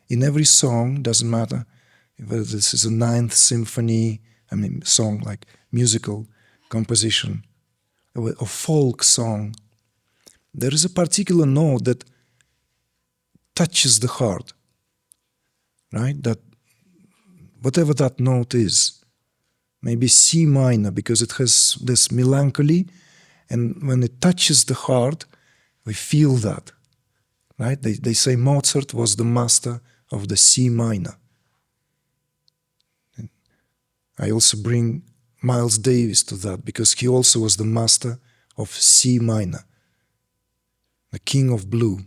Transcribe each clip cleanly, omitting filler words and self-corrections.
in every song, doesn't matter whether this is a Ninth Symphony, song like musical composition, or folk song, there is a particular note that touches the heart, right? That whatever that note is, maybe C minor, because it has this melancholy, and when it touches the heart, we feel that, right? They say Mozart was the master of the C minor. And I also bring Miles Davis to that, because he also was the master of C minor, the king of blue.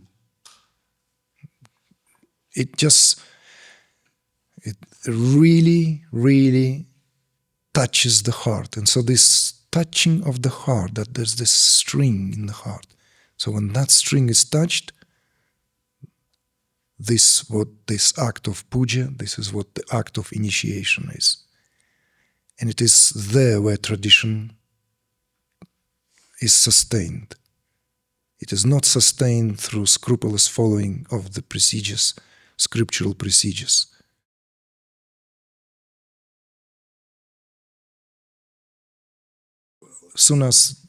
It really, really touches the heart. And so this touching of the heart, that there's this string in the heart. So when that string is touched, this act of puja, this is what the act of initiation is. And it is there where tradition is sustained. It is not sustained through scrupulous following of the procedures, scriptural procedures. Soon as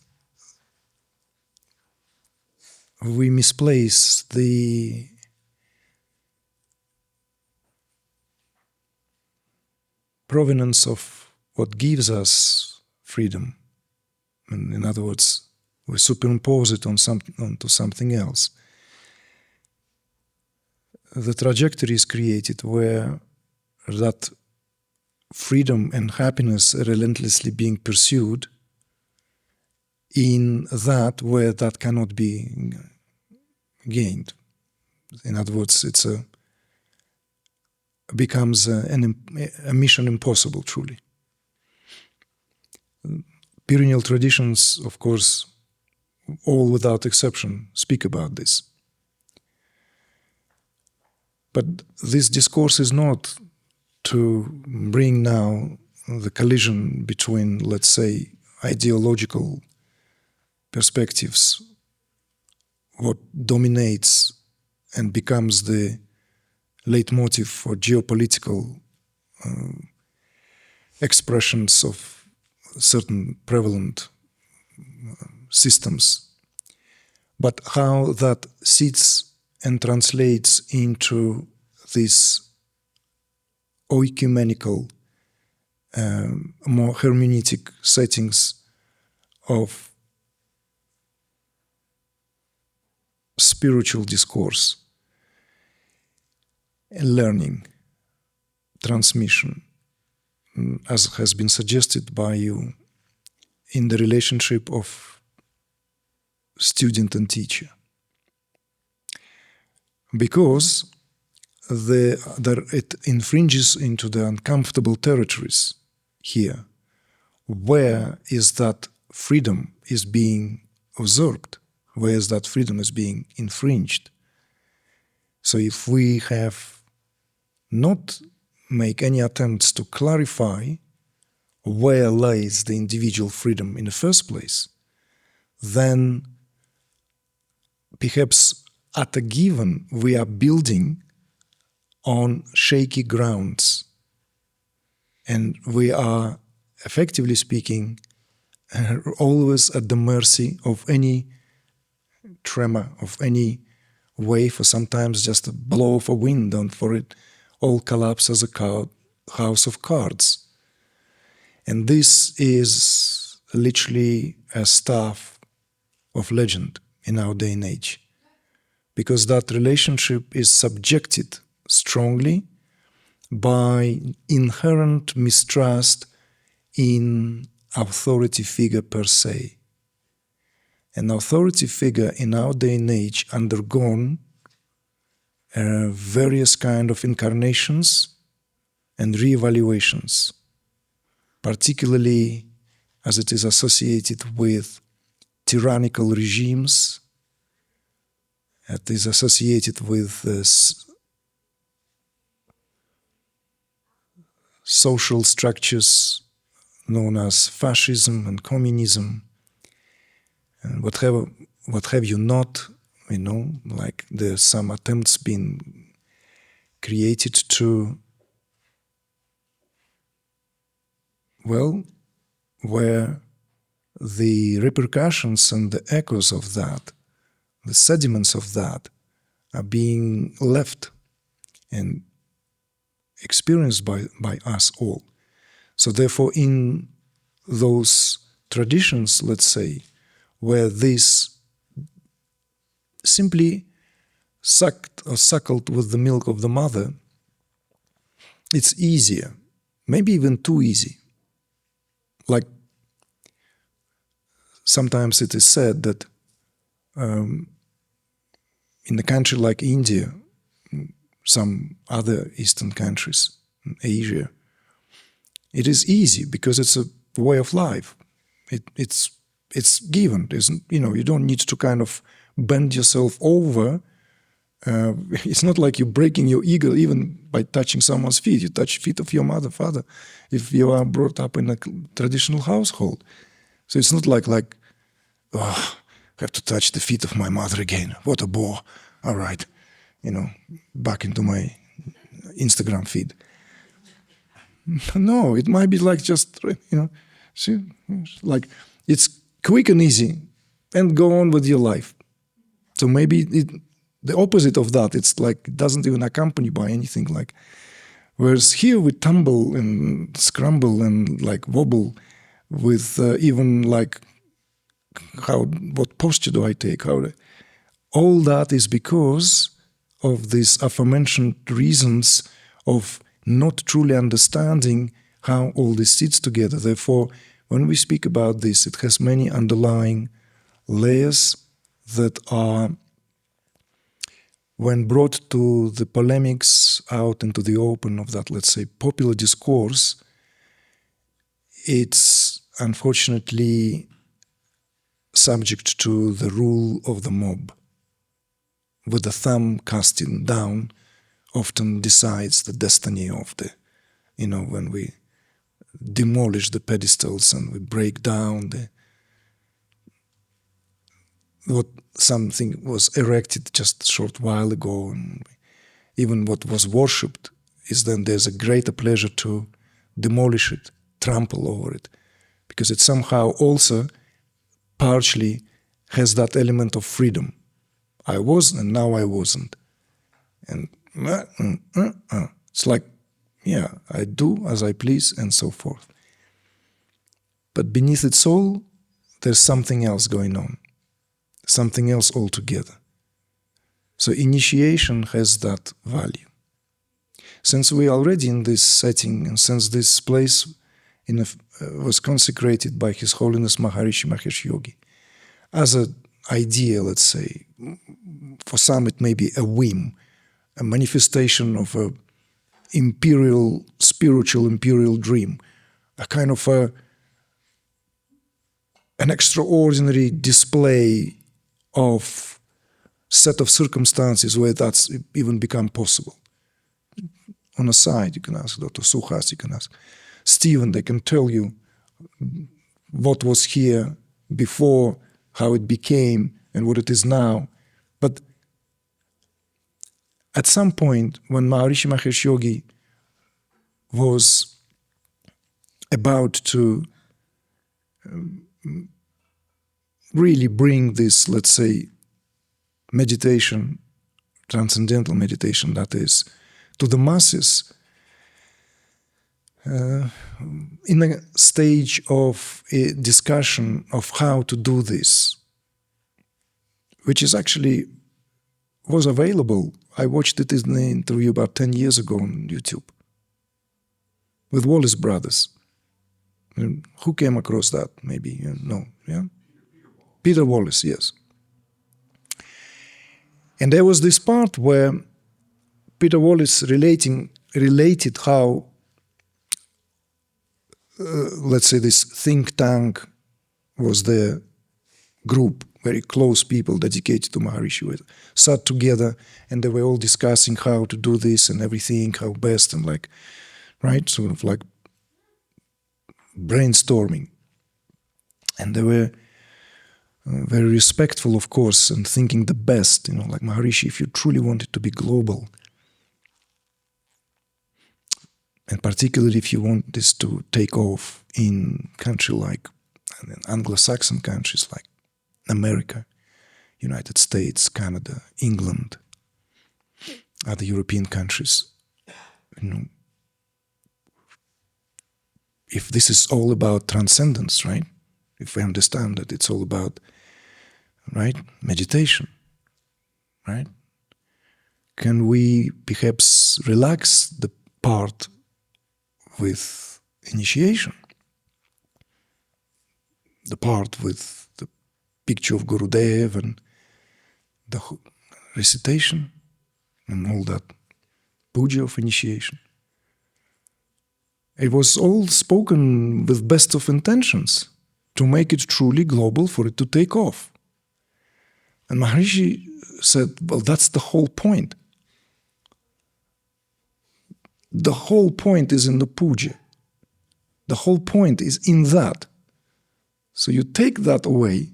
we misplace the provenance of what gives us freedom, and in other words, we superimpose it onto something else, the trajectory is created where that freedom and happiness are relentlessly being pursued in that where that cannot be gained. In other words, it becomes a mission impossible, truly. Perennial traditions, of course, all without exception, speak about this. But this discourse is not to bring now the collision between, let's say, ideological perspectives, what dominates and becomes the leitmotif for geopolitical expressions of certain prevalent systems, but how that sits and translates into these oecumenical, more hermeneutic settings of spiritual discourse, learning, transmission, as has been suggested by you, in the relationship of student and teacher. Because it infringes into the uncomfortable territories here, where is that freedom is being usurped, where is that freedom is being infringed. So if we have not make any attempts to clarify where lies the individual freedom in the first place, then perhaps at a given we are building on shaky grounds, and we are, effectively speaking, always at the mercy of any tremor, of any wave, or sometimes just a blow of a wind, and for it all collapse as a house of cards. And this is literally a stuff of legend in our day and age, because that relationship is subjected strongly by inherent mistrust in authority figure per se. An authority figure in our day and age undergone various kind of incarnations and re-evaluations, particularly as it is associated with tyrannical regimes. It is associated with social structures known as fascism and communism, and what have you not, like there's some attempts being created to, well, where the repercussions and the echoes of that, the sediments of that, are being left and experienced by us all. So therefore, in those traditions, let's say, where this simply sucked or suckled with the milk of the mother, it's easier, maybe even too easy. Like sometimes it is said that in a country like India, some other Eastern countries, Asia, it is easy because it's a way of life. It's given. You don't need to kind of bend yourself over. It's not like you're breaking your ego even by touching someone's feet. You touch feet of your mother, father, if you are brought up in a traditional household. So it's not like, oh, I have to touch the feet of my mother again. What a bore. All right, back into my Instagram feed. No, it might be like just, see, like it's quick and easy and go on with your life. So maybe the opposite of that, it's like it doesn't even accompany by anything like, whereas here we tumble and scramble and like wobble with even like what posture do I take? All that is because of these aforementioned reasons of not truly understanding how all this sits together. Therefore, when we speak about this, it has many underlying layers that are, when brought to the polemics out into the open of that, let's say, popular discourse, it's unfortunately subject to the rule of the mob, with the thumb casting down often decides the destiny of the, when we demolish the pedestals and we break down what something was erected just a short while ago, and even what was worshipped, is then there's a greater pleasure to demolish it, trample over it, because it somehow also partially has that element of freedom. I was and now I wasn't. And it's like, yeah, I do as I please and so forth. But beneath it all, there's something else going on, something else altogether. So initiation has that value. Since we are already in this setting, and since this place was consecrated by His Holiness Maharishi Mahesh Yogi, as an idea, let's say, for some it may be a whim, a manifestation of a spiritual imperial dream, a kind of an extraordinary display of set of circumstances where that's even become possible. On a side, you can ask Dr. Suhas, you can ask Stephen, they can tell you what was here before, how it became, and what it is now. But at some point, when Maharishi Mahesh Yogi was about to really bring this, let's say, meditation, transcendental meditation, that is, to the masses, in a stage of a discussion of how to do this, which is actually was available. I watched it in the interview about 10 years ago on YouTube with Wallace Brothers. And who came across that? Maybe, no, yeah? Peter Wallace, yes. And there was this part where Peter Wallace related how, let's say, this think tank was their group, very close people dedicated to Maharishi, sat together and they were all discussing how to do this and everything, how best, and like, right, sort of like brainstorming. And they were very respectful, of course, and thinking the best, like Maharishi, if you truly want it to be global, And particularly if you want this to take off in country like Anglo-Saxon countries like America, United States, Canada, England, other European countries, if this is all about transcendence, right? If we understand that it's all about, right, meditation, right? Can we perhaps relax the part with initiation? The part with the picture of Gurudev and the recitation and all that puja of initiation. It was all spoken with best of intentions to make it truly global, for it to take off. And Maharishi said, well, that's the whole point. The whole point is in the puja. The whole point is in that. So you take that away,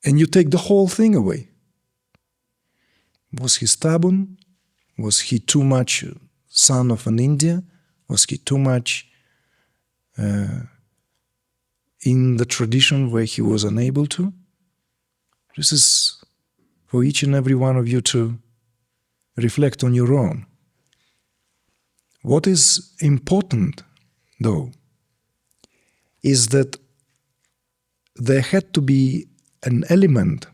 and you take the whole thing away. Was he stubborn? Was he too much son of an India? Was he too much in the tradition where he was unable to? This is for each and every one of you to reflect on your own. What is important, though, is that there had to be an element,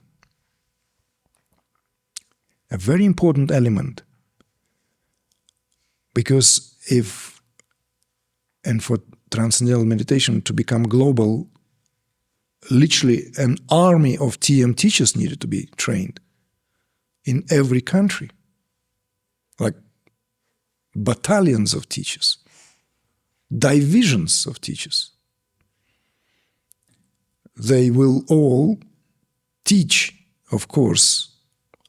a very important element, because for transcendental meditation to become global, literally an army of TM teachers needed to be trained in every country, like battalions of teachers, divisions of teachers. They will all teach, of course,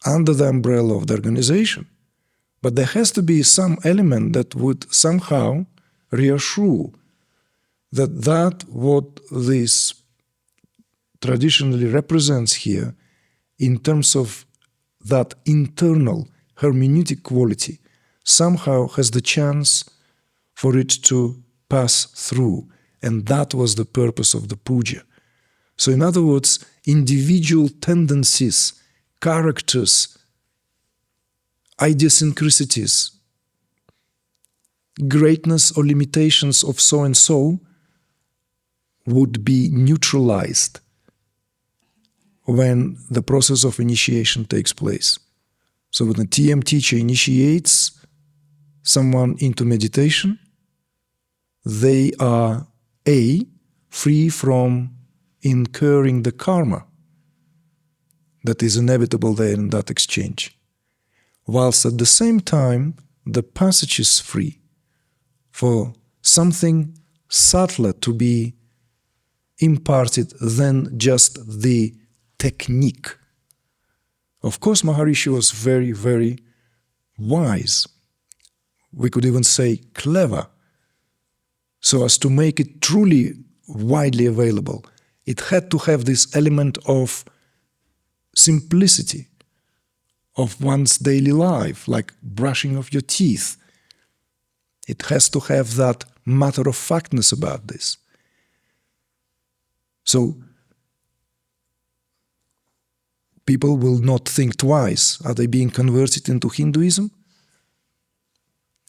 under the umbrella of the organization, but there has to be some element that would somehow reassure that what this traditionally represents here in terms of that internal hermeneutic quality somehow has the chance for it to pass through. And that was the purpose of the puja. So in other words, individual tendencies, characters, idiosyncrasies, greatness or limitations of so-and-so would be neutralized when the process of initiation takes place. So when a TM teacher initiates someone into meditation, they are free from incurring the karma that is inevitable there in that exchange, whilst at the same time the passage is free for something subtler to be imparted than just the technique. Of course, Maharishi was very, very wise. We could even say clever, so as to make it truly widely available. It had to have this element of simplicity of one's daily life, like brushing of your teeth. It has to have that matter-of-factness about this. So people will not think twice. Are they being converted into Hinduism?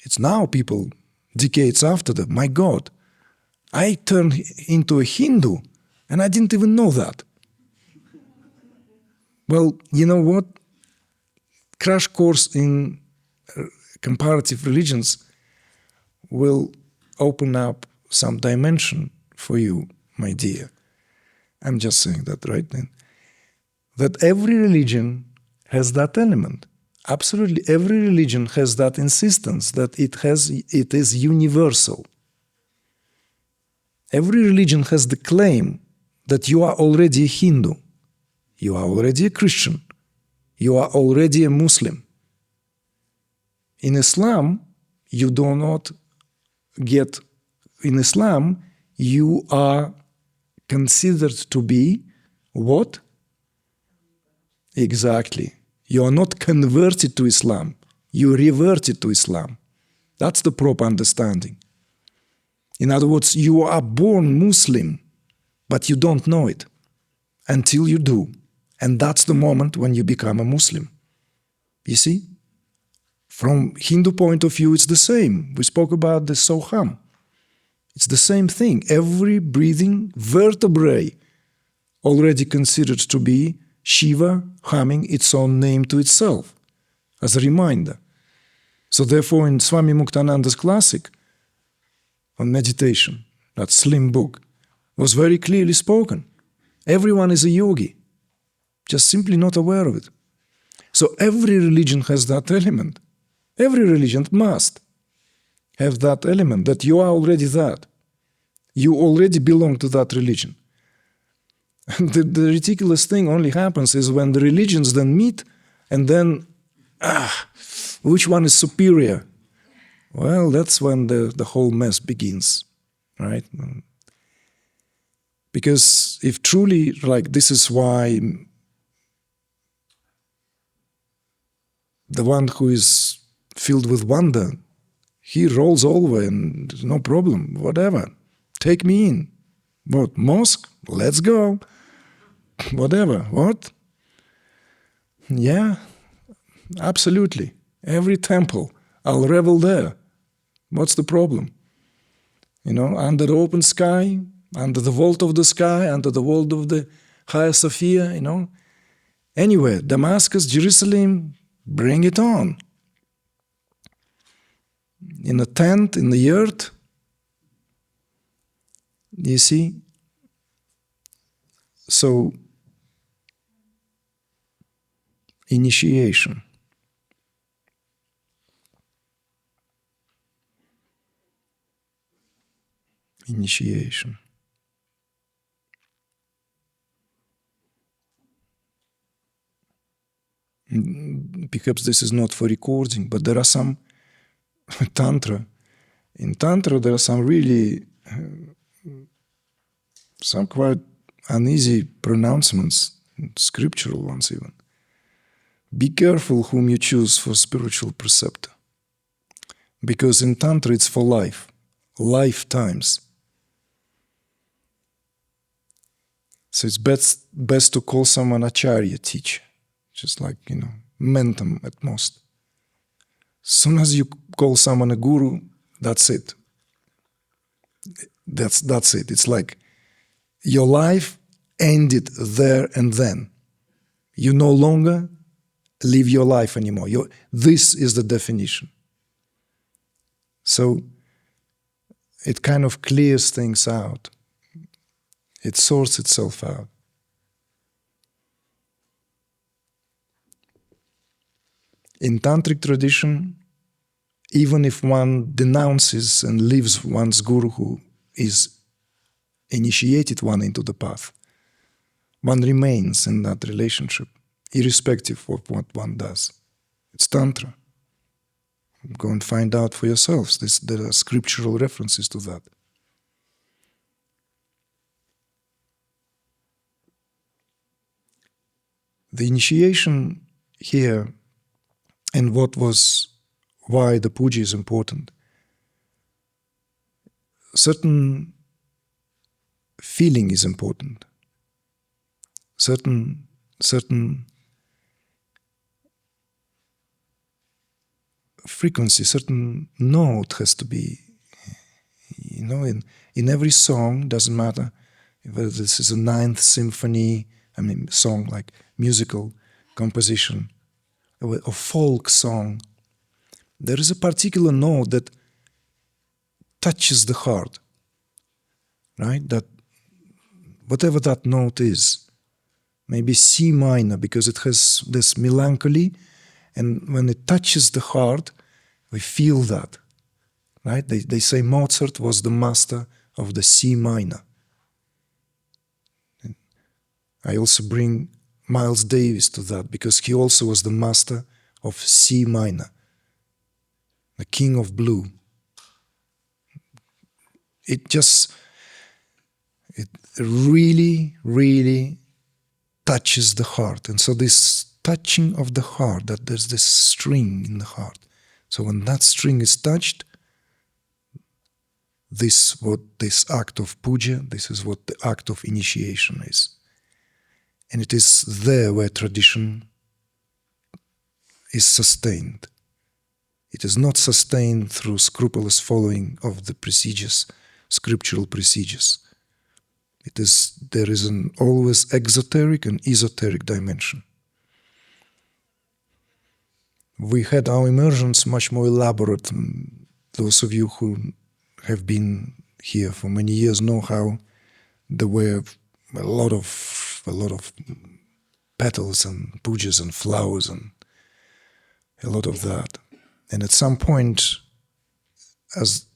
It's now people, decades after that, my God, I turned into a Hindu and I didn't even know that. Well, you know what? Crash course in comparative religions will open up some dimension for you, my dear. I'm just saying that right then. That every religion has that element. Absolutely every religion has that insistence that it is universal. Every religion has the claim that you are already a Hindu, you are already a Christian, you are already a Muslim. In Islam, you do not get, in Islam, you are considered to be what? Exactly. You are not converted to Islam, you reverted to Islam. That's the proper understanding. In other words, you are born Muslim, but you don't know it until you do. And that's the moment when you become a Muslim. You see? From Hindu point of view, it's the same. We spoke about the Soham. It's the same thing. Every breathing vertebrae already considered to be Shiva humming its own name to itself as a reminder. So therefore, in Swami Muktananda's classic on meditation, that slim book, was very clearly spoken. Everyone is a yogi, just simply not aware of it. So every religion has that element. Every religion must have that element, that you are already that. You already belong to that religion. And the ridiculous thing only happens is when the religions then meet and then, which one is superior? Well, that's when the whole mess begins, right? Because if truly, like, this is why the one who is filled with wonder, he rolls over and no problem, whatever. Take me in. What, mosque? Let's go. Whatever. What? Yeah, absolutely. Every temple, I'll revel there. What's the problem? You know, under the open sky, under the vault of the sky, under the vault of the Hagia Sophia, you know. Anywhere, Damascus, Jerusalem, bring it on. In a tent, in the earth, you see. So, initiation. Initiation. Perhaps this is not for recording, but there are some Tantra. In Tantra, there are some really, some quite uneasy pronouncements, scriptural ones even. Be careful whom you choose for spiritual preceptor. Because in Tantra it's for life, lifetimes. So it's best to call someone Acharya teacher, just like, you know, mentor at most. As soon as you call someone a guru, that's it. That's it. It's like your life ended there and then. You no longer live your life anymore. This is the definition. So it kind of clears things out. It sorts itself out. In Tantric tradition, even if one denounces and leaves one's guru who is initiated one into the path, one remains in that relationship, irrespective of what one does. It's Tantra. Go and find out for yourselves. There are scriptural references to that. The initiation here, and why the puja is important. Certain feeling is important. Certain frequency, certain note has to be, you know, in every song, doesn't matter whether this is a ninth symphony, song like musical composition, or folk song, there is a particular note that touches the heart, right? That whatever that note is, maybe C minor, because it has this melancholy, and when it touches the heart, we feel that, right? They say Mozart was the master of the C minor. I also bring Miles Davis to that, because he also was the master of C minor, the king of blue. It really, really touches the heart. And so this touching of the heart, that there's this string in the heart, So when that string is touched, this act of puja, this is what the act of initiation is. And it is there where tradition is sustained. It is not sustained through scrupulous following of the procedures, scriptural procedures. There is an always exoteric and esoteric dimension. We had our immersions much more elaborate. Those of you who have been here for many years know how there were a lot of petals and pujas and flowers and a lot of that. And at some point, as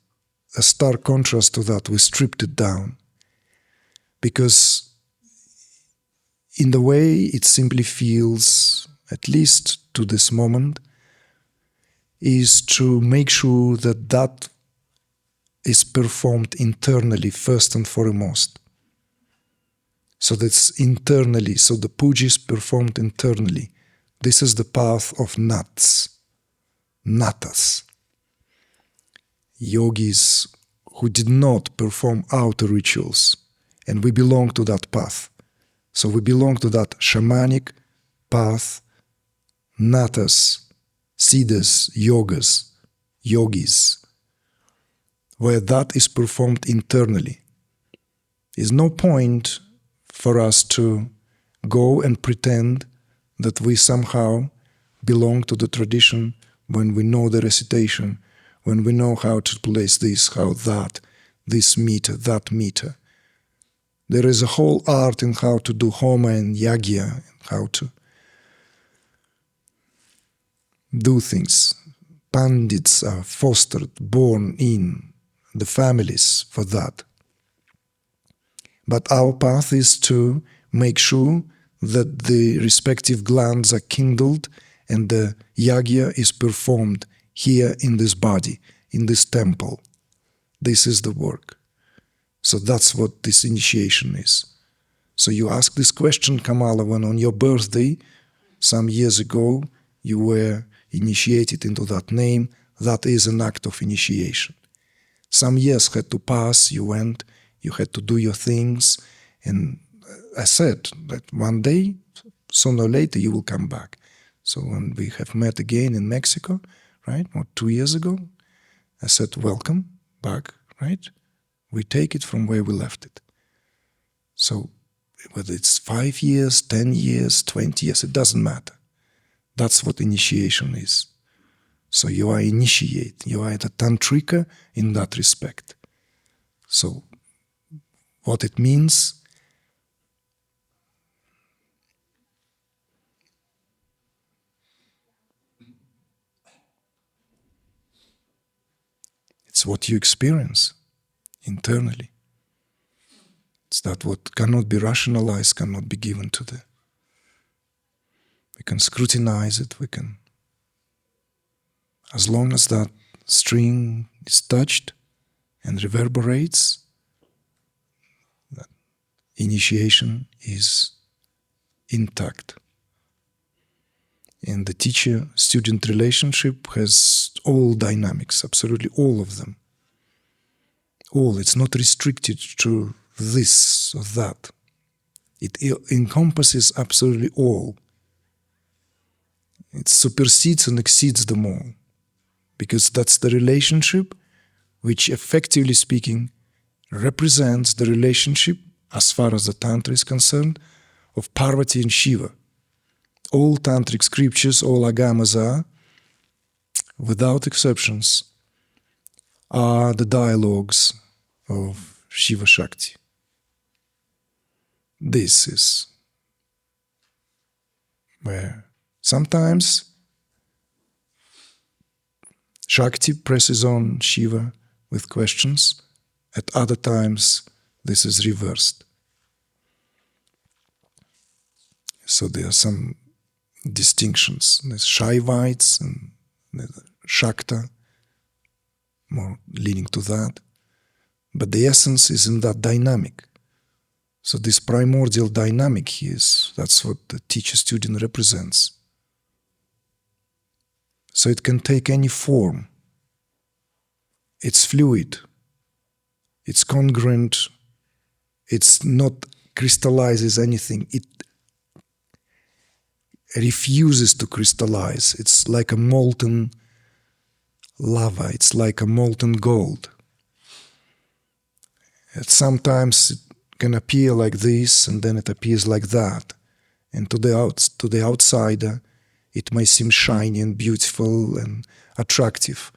a stark contrast to that, we stripped it down. Because in the way it simply feels, at least to this moment, is to make sure that that is performed internally first and foremost. So that's internally, so the puja is performed internally. This is the path of natas. Yogis who did not perform outer rituals, and we belong to that path. So we belong to that shamanic path, natas, siddhas, yogis, where that is performed internally. There's no point for us to go and pretend that we somehow belong to the tradition when we know the recitation, when we know how to place this, how that, this meter, that meter. There is a whole art in how to do homa and yagya, how to do things. Pandits are fostered, born in the families for that. But our path is to make sure that the respective glands are kindled and the yagya is performed here in this body, in this temple. This is the work. So that's what this initiation is. So you ask this question, Kamala, when on your birthday, some years ago, you were initiated into that name. That is an act of initiation. Some years had to pass, you went, you had to do your things, and I said that one day, sooner or later, you will come back. So when we have met again in Mexico, right, or 2 years ago, I said, welcome back, right? We take it from where we left it. So whether it's 5 years, 10 years, 20 years, it doesn't matter. That's what initiation is. So you are initiate, you are the tantrika in that respect. So what it means, it's what you experience internally. It's that what cannot be rationalized, cannot be given to the... We can scrutinize it, we can... As long as that string is touched and reverberates, that initiation is intact. And the teacher-student relationship has all dynamics, absolutely all of them. All, it's not restricted to this or that. It encompasses absolutely all. It supersedes and exceeds them all. Because that's the relationship which, effectively speaking, represents the relationship, as far as the Tantra is concerned, of Parvati and Shiva. All Tantric scriptures, all agamas are, without exceptions, are the dialogues of Shiva Shakti. This is where sometimes Shakti presses on Shiva with questions, at other times this is reversed. So there are some distinctions. There's Shaivites and Shakta, more leaning to that. But the essence is in that dynamic. So this primordial dynamic is, that's what the teacher-student represents. So it can take any form. It's fluid. It's congruent. It's not crystallizes anything. It refuses to crystallize. It's like a molten lava. It's like a molten gold. And sometimes it can appear like this, and then it appears like that. And to the outsider, it may seem shiny and beautiful and attractive,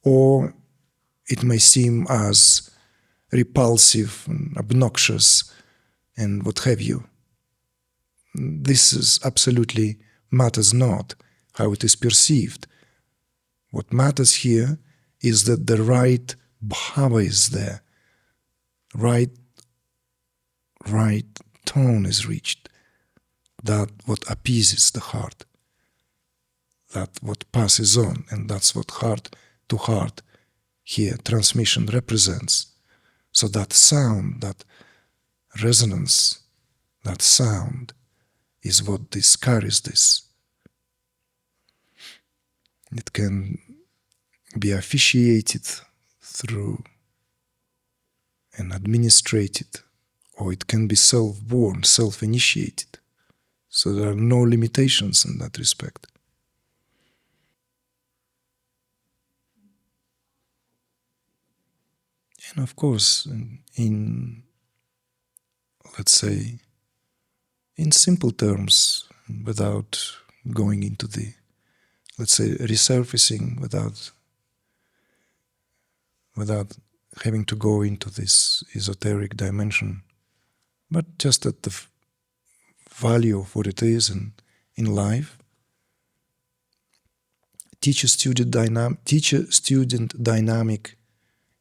or it may seem as repulsive and obnoxious and what have you. This is absolutely matters not how it is perceived. What matters here is that the right bhava is there, right tone is reached, that what appeases the heart, that what passes on, and that's what heart to heart here transmission represents. So that sound, that resonance, that sound is what this carries this. It can be officiated through and administrated, or it can be self-born, self-initiated. So there are no limitations in that respect. And of course, in let's say, in simple terms, without going into the, let's say, resurfacing, without having to go into this esoteric dimension, but just at the value of what it is in life, teacher-student dynamic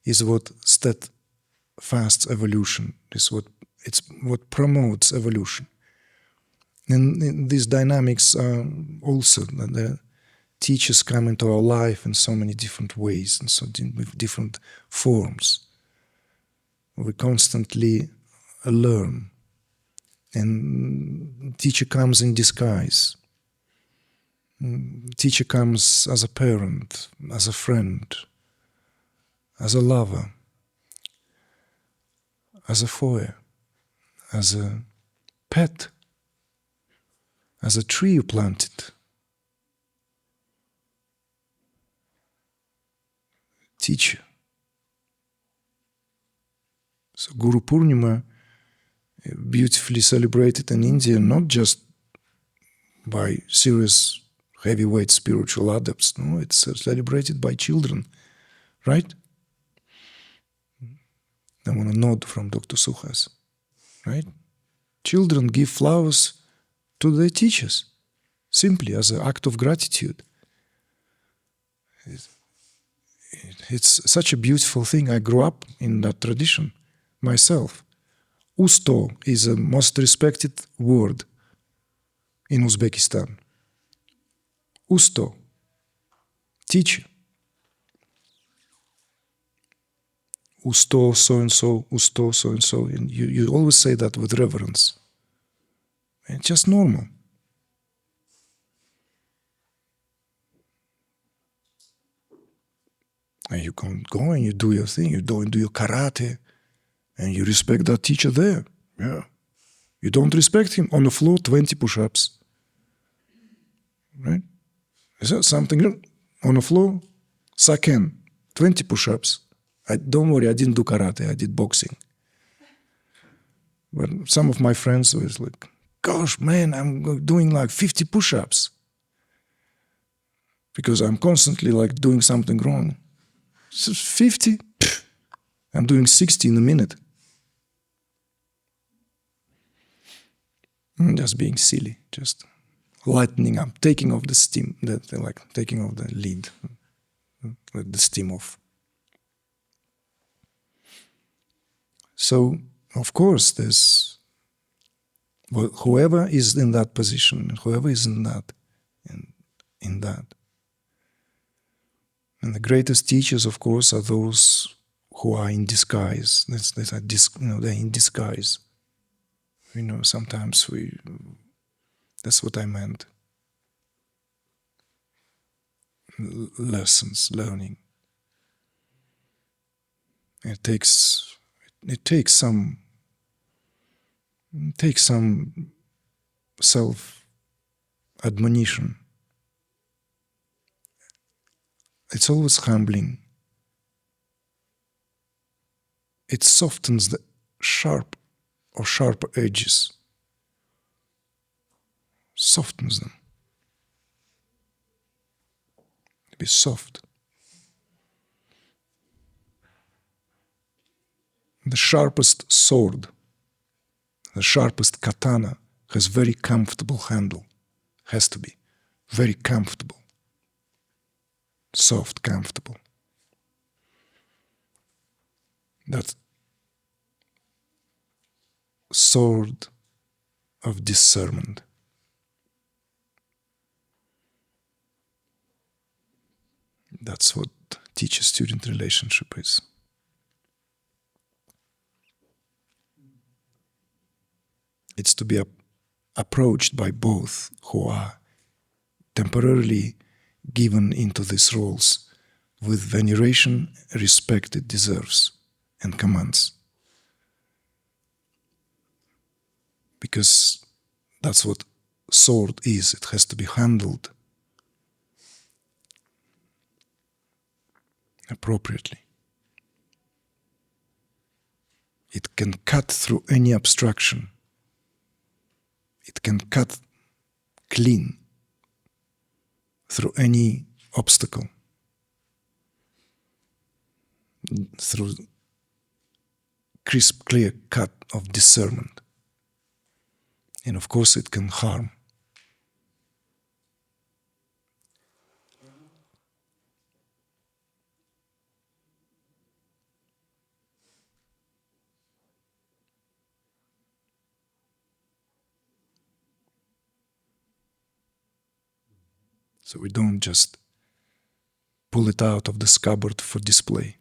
is what steadfast evolution, is what promotes evolution. And these dynamics are also the teachers come into our life in so many different ways and so with different forms. We constantly learn, and teacher comes in disguise. Teacher comes as a parent, as a friend, as a lover, as a foyer, as a pet, as a tree you planted. Teacher. So Guru Purnima, beautifully celebrated in India, not just by serious heavyweight spiritual adepts, no, it's celebrated by children, right? I want a nod from Dr. Suhas, right? Children give flowers to their teachers, simply as an act of gratitude. It's such a beautiful thing. I grew up in that tradition myself. Usto is a most respected word in Uzbekistan. Usto, teacher. Usto so-and-so, usto so-and-so. And you always say that with reverence. It's just normal. And you can go and you do your thing. You do your karate. And you respect that teacher there. Yeah. You don't respect him. On the floor, 20 push-ups. Right? Is that something? On the floor, saken, 20 push-ups. Don't worry, I didn't do karate. I did boxing. But some of my friends were like, gosh, man, I'm doing like 50 push-ups. Because I'm constantly like doing something wrong. So 50? Pfft, I'm doing 60 in a minute. I'm just being silly, just lightening up, taking off the steam, like taking off the lead, let the steam off. So, of course, there's whoever is in that position, whoever is in that. And the greatest teachers, of course, are those who are in disguise. They're in disguise. Sometimes that's what I meant. lessons, learning. It takes some self-admonition. It's always humbling. It softens the sharp or sharper edges, softens them. To be soft. The sharpest sword, the sharpest katana has very comfortable handle. Has to be very comfortable. Soft, comfortable. That sword of discernment. That's what teacher-student relationship is. It's to be approached by both who are temporarily given into these roles with veneration, respect it deserves, and commands. Because that's what sword is. It has to be handled appropriately. It can cut through any obstruction. It can cut clean through any obstacle, through crisp, clear cut of discernment. And of course it can harm. So we don't just pull it out of the scabbard for display.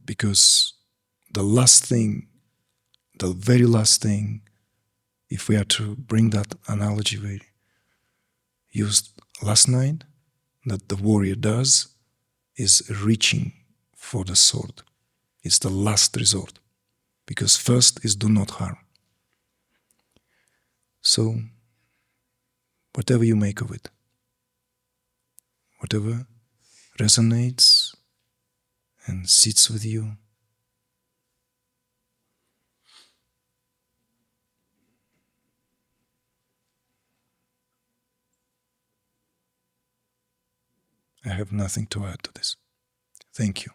Because the very last thing, if we are to bring that analogy we used last night, that the warrior does, is reaching for the sword. It's the last resort. Because first is do not harm. So, whatever you make of it, whatever resonates and sits with you, I have nothing to add to this. Thank you.